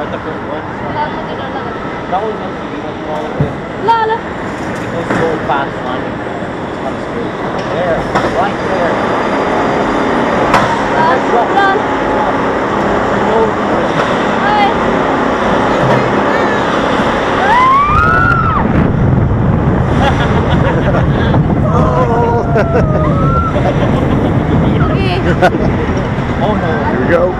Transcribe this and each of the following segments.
not the first one. Lahat mo dinalaga. That was one you want all of it. Lala. It was so fast one. There, right there. Run. Ay. Okay. Oh no. Here we go.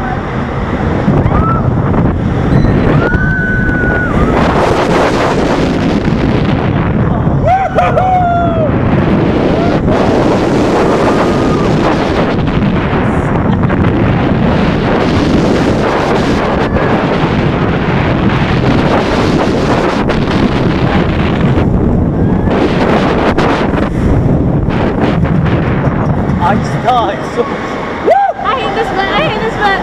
I started so. I hate this bit. I hate this bit.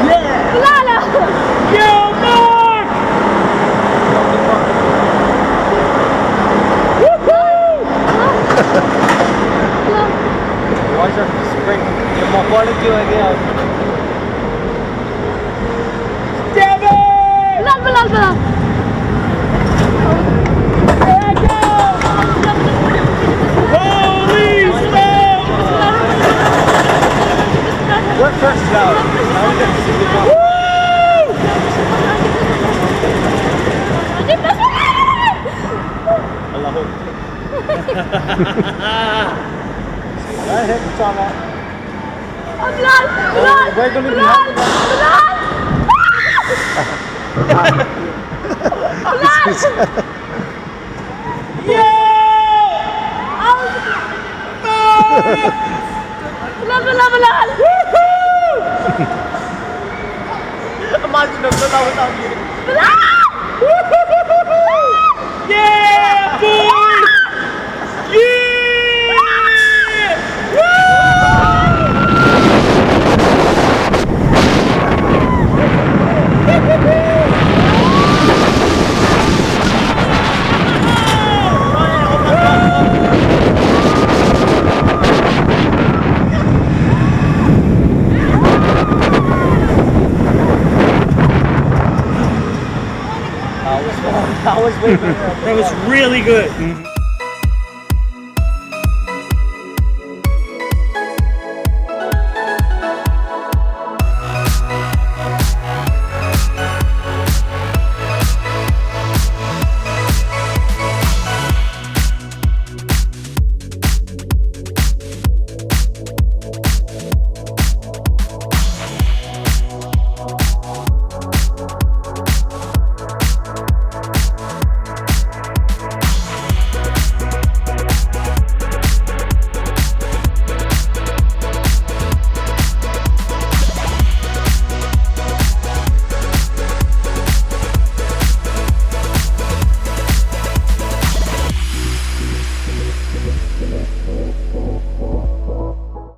Yeah! Lala. Yo, Mark! Why is our spring? Yung mga quality again. Devin! Lala. Holy smokes! We're first down. Hello. That hit the top off. We're going to be Imagine if that was out here. Yeah, boys! That was way better. That was really good.